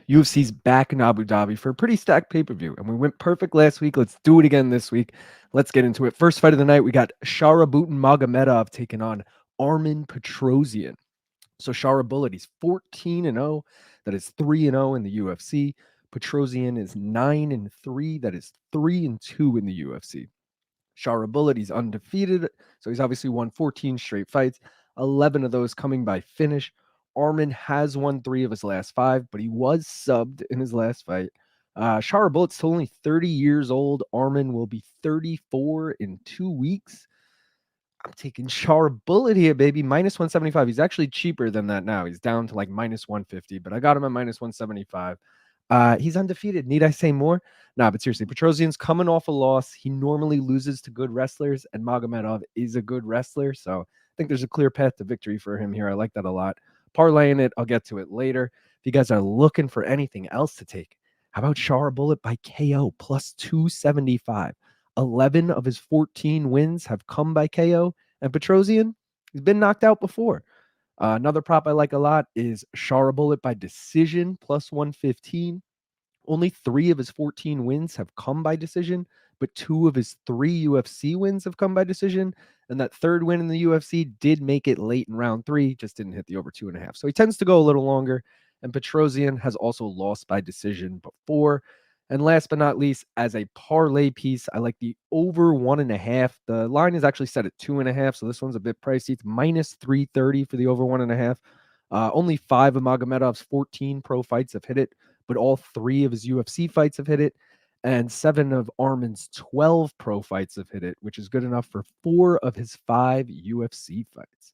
UFC's back in Abu Dhabi for a pretty stacked pay-per-view, and we went perfect last week. Let's do it again this week. Let's get into it. First fight of the night, we got Shara Magomedov taking on Armen Petrosyan. So Shara Bullet, he's 14-0. That is 3-0 in the UFC. Petrosyan is 9-3. That is 3-2 in the UFC. Shara Bullet, he's undefeated. So he's obviously won 14 straight fights, 11 of those coming by finish. Armen has won 3 of his last 5, but he was subbed in his last fight. Shara Bullet's still only 30 years old. Armen will be 34 in 2 weeks. I'm taking Shara Bullet here, baby. Minus 175. He's actually cheaper than that now. He's down to like minus 150, but I got him at minus 175. He's undefeated. Need I say more? Nah, but seriously, Petrosyan's coming off a loss. He normally loses to good wrestlers, and Magomedov is a good wrestler. So I think there's a clear path to victory for him here. I like that a lot. Parlaying it, I'll get to it later. If you guys are looking for anything else to take, how about Shara Bullet by KO plus 275? 11 of his 14 wins have come by KO. And Petrosyan, he's been knocked out before. Another prop I like a lot is Shara Bullet by decision plus 115. Only 3 of his 14 wins have come by decision, but 2 of his 3 UFC wins have come by decision. And that third win in the UFC did make it late in round 3, just didn't hit the over 2.5. So he tends to go a little longer. And Petrosyan has also lost by decision before. And last but not least, as a parlay piece, I like the over 1.5. The line is actually set at 2.5, so this one's a bit pricey. It's minus 330 for the over 1.5. Only 5 of Magomedov's 14 pro fights have hit it, but all 3 of his UFC fights have hit it, and 7 of Armen's 12 pro fights have hit it, which is good enough for 4 of his 5 UFC fights.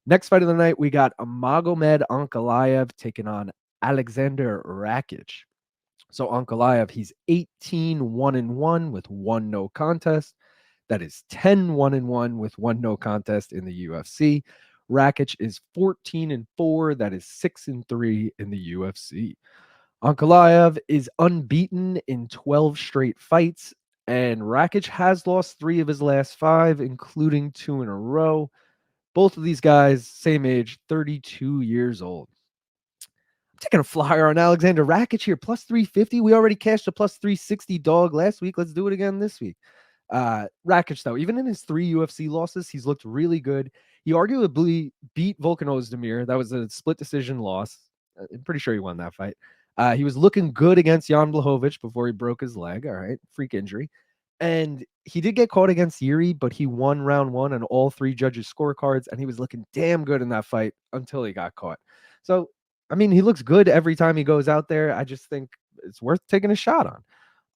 Next fight of the night, we got Magomed Ankalaev taking on Aleksandar Rakic. So Ankalaev, he's 18-1-1 with 1 no contest. That is 10-1-1 with 1 no contest in the UFC. Rakic is 14-4. That is 6-3 in the UFC. Ankalaev is unbeaten in 12 straight fights, and Rakic has lost 3 of his last 5, including 2 in a row. Both of these guys, same age, 32 years old. I'm taking a flyer on Aleksandar Rakic here, plus 350. We already cashed a plus 360 dog last week. Let's do it again this week. Rakic, though, even in his 3 UFC losses, he's looked really good. He arguably beat Volkan Ozdemir. That was a split decision loss. I'm pretty sure he won that fight. He was looking good against Jan Blachowicz before he broke his leg. All right, freak injury. And he did get caught against Yuri, but he won round 1 on all 3 judges' scorecards, and he was looking damn good in that fight until he got caught. So, I mean, he looks good every time he goes out there. I just think it's worth taking a shot on.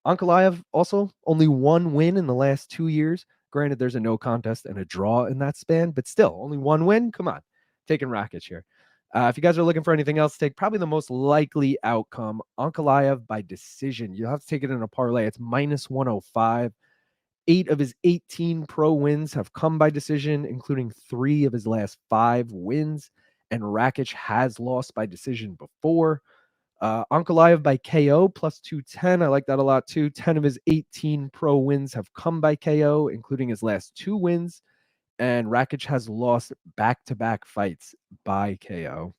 Ankalaev also only 1 win in the last 2 years. Granted, there's a no contest and a draw in that span, but still, only 1 win. Come on, taking Rakic here. If you guys are looking for anything else to take, probably the most likely outcome, Ankalaev by decision. You'll have to take it in a parlay. It's minus 105. 8 of his 18 pro wins have come by decision, including 3 of his last 5 wins. And Rakic has lost by decision before. Ankalaev by KO plus 210. I like that a lot too. 10 of his 18 pro wins have come by KO, including his last 2 wins. And Rakic has lost back-to-back fights by KO.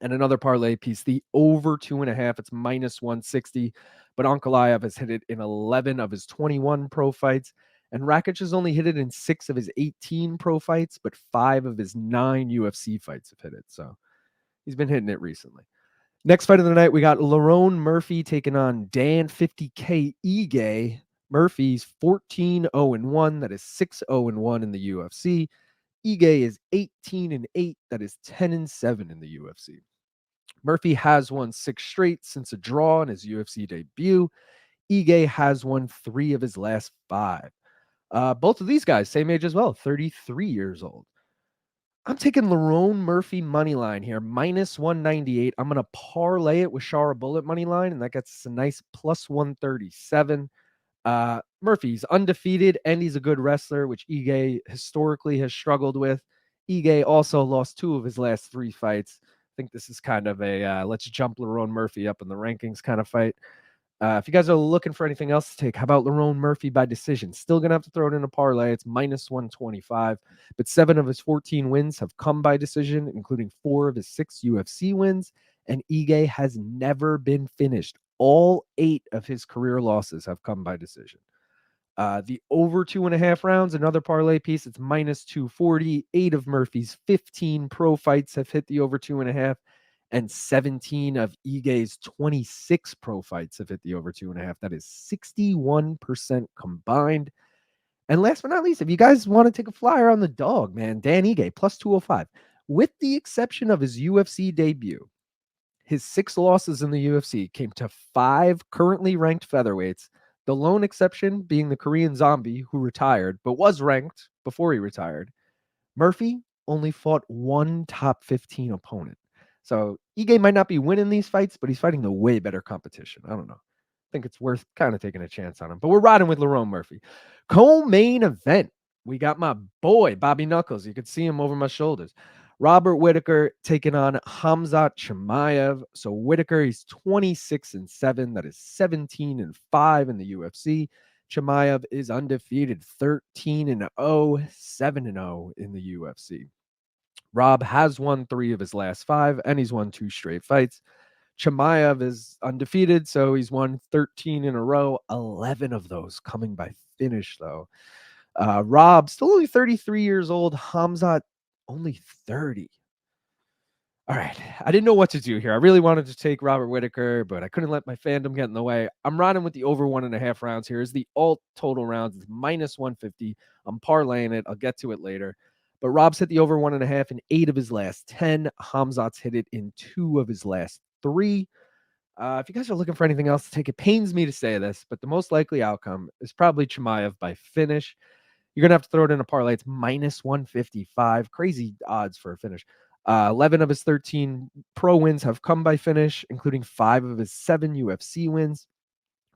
And another parlay piece, the over 2.5, it's minus 160. But Ankalaev has hit it in 11 of his 21 pro fights. And Rakic has only hit it in 6 of his 18 pro fights, but 5 of his 9 UFC fights have hit it. So he's been hitting it recently. Next fight of the night, we got Lerone Murphy taking on Dan 50K Ige. Murphy's 14-0-1. That is 6-0-1 in the UFC. Ige is 18-8. That is 10-7 in the UFC. Murphy has won 6 straight since a draw in his UFC debut. Ige has won 3 of his last 5. Both of these guys, same age as well, 33 years old. I'm taking Lerone Murphy money line here, minus 198. I'm going to parlay it with Shara Bullet money line, and that gets us a nice plus 137. Murphy's undefeated, and he's a good wrestler, which Ige historically has struggled with. Ige also lost 2 of his last 3 fights. I think this is kind of a let's jump Lerone Murphy up in the rankings kind of fight. If you guys are looking for anything else to take, how about Lerone Murphy by decision? Still going to have to throw it in a parlay. It's minus 125, but 7 of his 14 wins have come by decision, including 4 of his 6 UFC wins and Ige has never been finished. All 8 of his career losses have come by decision. The over 2.5 rounds, another parlay piece, it's minus 240. 8 of Murphy's 15 pro fights have hit the over 2.5, and 17 of Ige's 26 pro fights have hit the over 2.5. That is 61% combined. And last but not least, if you guys want to take a flyer on the dog, man, Dan Ige, plus 205. With the exception of his UFC debut, his 6 losses in the UFC came to 5 currently ranked featherweights, the lone exception being the Korean Zombie, who retired but was ranked before he retired. Murphy only fought 1 top 15 opponent. So Ige might not be winning these fights, but he's fighting the way better competition. I don't know. I think it's worth kind of taking a chance on him. But we're riding with Lerone Murphy. Co-main event. We got my boy, Bobby Knuckles. You could see him over my shoulders. Robert Whittaker taking on Khamzat Chimaev. So Whittaker, he's 26-7. That is 17-5 in the UFC. Chimaev is undefeated, 13-0, 7-0 in the UFC. Rob has won 3 of his last 5, and he's won 2 straight fights. Chimaev is undefeated, so he's won 13 in a row, 11 of those coming by finish, though. Rob, still only 33 years old. Khamzat, only 30. All right. I didn't know what to do here. I really wanted to take Robert Whittaker, but I couldn't let my fandom get in the way. I'm riding with the over 1.5 rounds here. Is the alt total rounds. It's minus 150. I'm parlaying it. I'll get to it later. But Rob's hit the over 1.5 in 8 of his last 10. Khamzat's hit it in 2 of his last 3. If you guys are looking for anything else to take, it pains me to say this, but the most likely outcome is probably Chimaev by finish. You're going to have to throw it in a parlay. It's minus 155. Crazy odds for a finish. 11 of his 13 pro wins have come by finish, including 5 of his 7 UFC wins.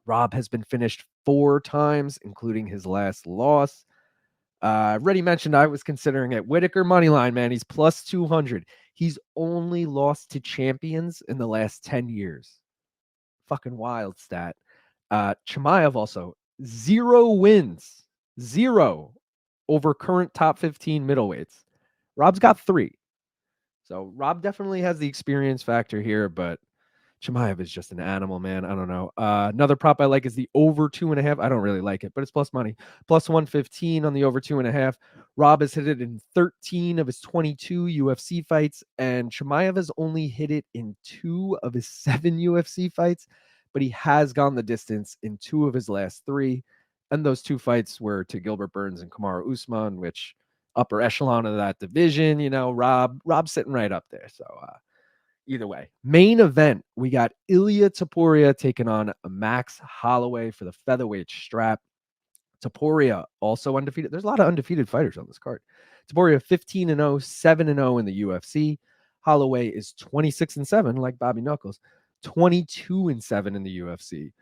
Rob has been finished 4 times, including his last loss. Already mentioned I was considering it. Whittaker money line, man. He's plus 200. He's only lost to champions in the last 10 years. Fucking wild stat. Chimaev also 0 wins. 0 over current top 15 middleweights. Rob's got 3. So Rob definitely has the experience factor here, but Chimaev is just an animal, man. I don't know. Another prop I like is the over 2.5. I don't really like it, but it's plus money. Plus 115 on the over 2.5. Rob has hit it in 13 of his 22 UFC fights, and Chimaev has only hit it in 2 of his 7 UFC fights, but he has gone the distance in 2 of his last 3. And those 2 fights were to Gilbert Burns and Kamaru Usman, which upper echelon of that division, Rob's sitting right up there. So either way, main event, we got Ilia Topuria taking on Max Holloway for the featherweight strap. Topuria also undefeated. There's a lot of undefeated fighters on this card. Topuria 15-0, 7-0 in the UFC. Holloway is 26-7, like Bobby Knuckles, 22-7 in the UFC.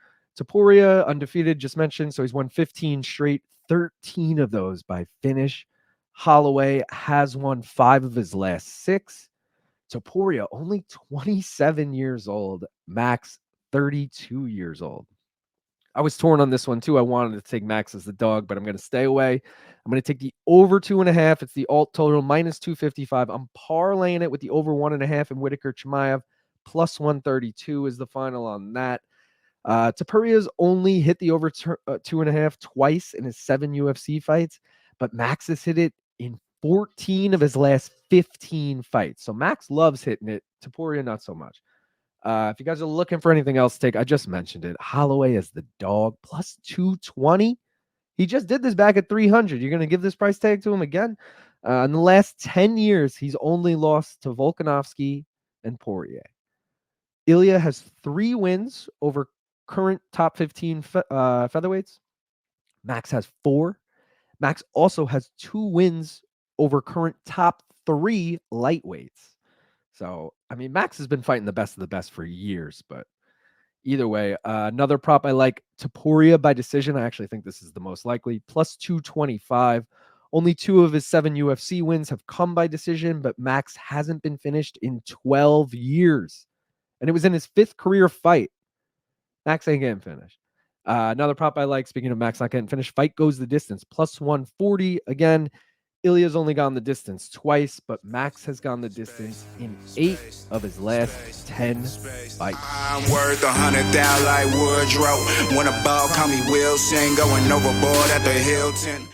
Topuria undefeated, just mentioned, so he's won 15 straight, 13 of those by finish. Holloway has won 5 of his last 6. Topuria, only 27 years old. Max, 32 years old. I was torn on this one too. I wanted to take Max as the dog, but I'm going to stay away. I'm going to take the over 2.5. It's the alt total, minus 255. I'm parlaying it with the over 1.5 and Whittaker Chimaev. Plus 132 is the final on that. Topuria's only hit the over 2.5 twice in his 7 UFC fights, but Max has hit it in 14 of his last 15 fights. So Max loves hitting it. Topuria, not so much. If you guys are looking for anything else to take, I just mentioned it. Holloway is the dog, plus 220. He just did this back at 300. You're going to give this price tag to him again? In the last 10 years, he's only lost to Volkanovski and Poirier. Ilia has 3 wins over current top 15 featherweights. Max has 4. Max also has 2 wins over current top 3 lightweights. So, I mean, Max has been fighting the best of the best for years, but either way, another prop I like, Topuria by decision. I actually think this is the most likely, plus 225. Only 2 of his 7 UFC wins have come by decision, but Max hasn't been finished in 12 years. And it was in his 5th career fight. Max ain't getting finished. Another prop I like, speaking of Max not getting finished, fight goes the distance, plus 140. Again, Ilya's only gone the distance twice, but Max has gone the distance in 8 of his last 10 fights. I'm worth 100,000 like Woodrow. When a ball call me Wilson, going overboard at the Hilton.